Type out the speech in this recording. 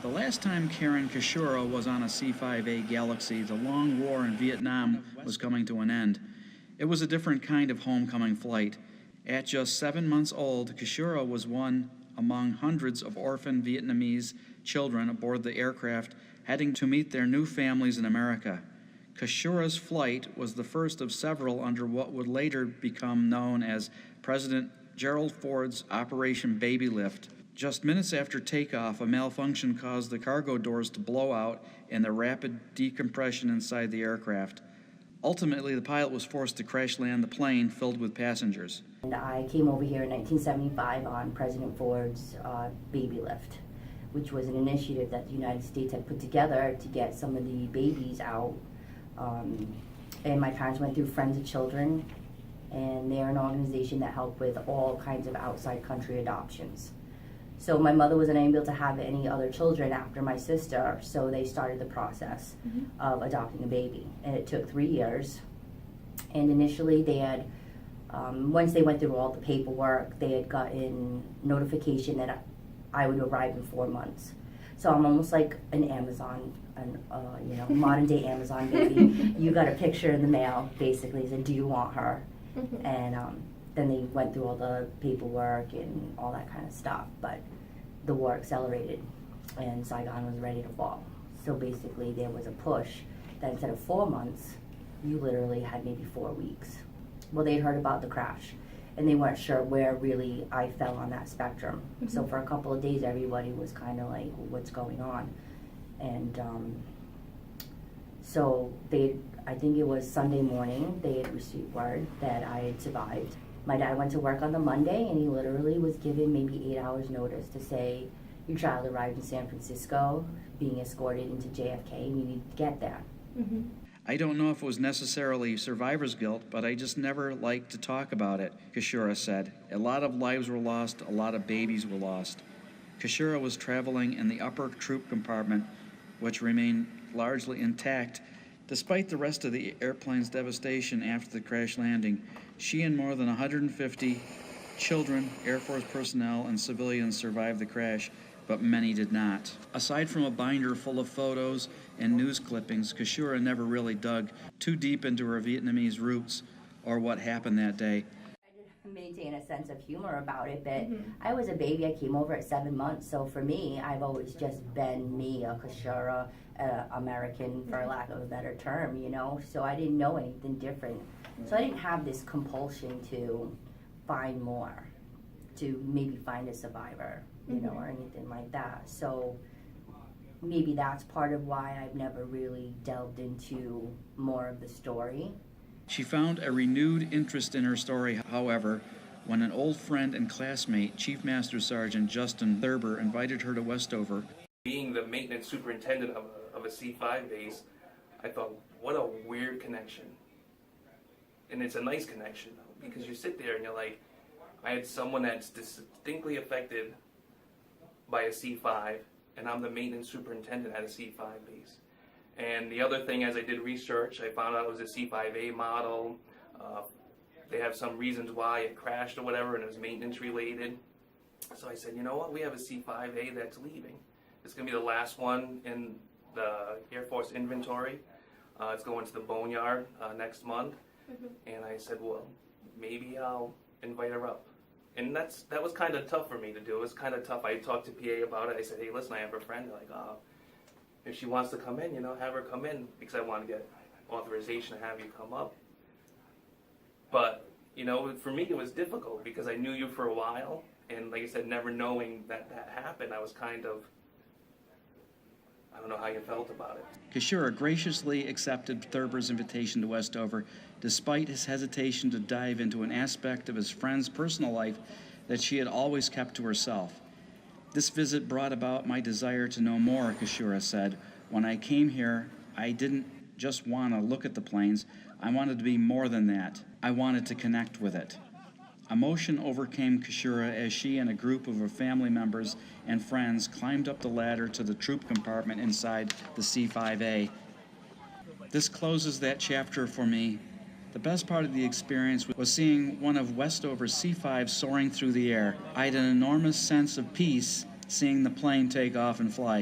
The last time Karen Keshura was on a C-5A Galaxy, the long war in Vietnam was coming to an end. It was a different kind of homecoming flight. At just 7 months old, Keshura was one among hundreds of orphan Vietnamese children aboard the aircraft heading to meet their new families in America. Keshura's flight was the first of several under what would later become known as President Gerald Ford's Operation Babylift. Just minutes after takeoff, a malfunction caused the cargo doors to blow out and the rapid decompression inside the aircraft. Ultimately, the pilot was forced to crash land the plane filled with passengers. And I came over here in 1975 on President Ford's Babylift, which was an initiative that the United States had put together to get some of the babies out. And my parents went through Friends of Children, and they're an organization that helped with all kinds of outside country adoptions. So my mother was unable to have any other children after my sister, so they started the process of adopting a baby. And it took 3 years. And initially they had, once they went through all the paperwork, they had gotten notification that I would arrive in 4 months. So I'm almost like an Amazon, modern day Amazon baby. You got a picture in the mail, basically, said, do you want her? And then they went through all the paperwork and all that kind of stuff, but the war accelerated and Saigon was ready to fall. So basically there was a push that instead of 4 months, you literally had maybe 4 weeks. Well, they'd heard about the crash and they weren't sure where really I fell on that spectrum. So for a couple of days, everybody was kind of like, what's going on? And so I think it was Sunday morning, they had received word that I had survived. My dad went to work on the Monday and he literally was given maybe 8 hours notice to say, your child arrived in San Francisco, being escorted into JFK, and you need to get there. I don't know if it was necessarily survivor's guilt, but I just never liked to talk about it, Keshura said. A lot of lives were lost, a lot of babies were lost. Keshura was traveling in the upper troop compartment, which remained largely intact. Despite the rest of the airplane's devastation after the crash landing, she and more than 150 children, Air Force personnel, and civilians survived the crash, but many did not. Aside from a binder full of photos and news clippings, Keshura never really dug too deep into her Vietnamese roots or what happened that day. I did maintain a sense of humor about it, but I was a baby. I came over at 7 months, so for me, I've always just been me, a Keshura, American, for lack of a better term, so I didn't know anything different. So I didn't have this compulsion to find more, to maybe find a survivor, or anything like that. So maybe that's part of why I've never really delved into more of the story. She found a renewed interest in her story, however, when an old friend and classmate, Chief Master Sgt. Justin Thurber, invited her to Westover. Being the maintenance superintendent of a C-5 base, I thought, what a weird connection. And it's a nice connection, though, because you sit there and you're like, I had someone that's distinctly affected by a C-5, and I'm the maintenance superintendent at a C-5 base. And the other thing, as I did research, I found out it was a C-5A model. They have some reasons why it crashed or whatever, and it was maintenance related. So I said, you know what, we have a C-5A that's leaving. It's going to be the last one in the Air Force inventory. It's going to the boneyard next month. And I said, well, maybe I'll invite her up. And that was kind of tough for me to do. It was kind of tough. I talked to PA about it. I said, hey, listen, I have a friend. They're like, oh, if she wants to come in, have her come in, because I want to get authorization to have you come up. But, for me it was difficult because I knew you for a while. And like I said, never knowing that happened, I was kind of, I don't know how you felt about it. Keshura graciously accepted Thurber's invitation to Westover, despite his hesitation to dive into an aspect of his friend's personal life that she had always kept to herself. This visit brought about my desire to know more, Keshura said. When I came here, I didn't just want to look at the planes. I wanted to be more than that. I wanted to connect with it. Emotion overcame Keshura as she and a group of her family members and friends climbed up the ladder to the troop compartment inside the C-5A. This closes that chapter for me. The best part of the experience was seeing one of Westover's C-5 soaring through the air. I had an enormous sense of peace seeing the plane take off and fly.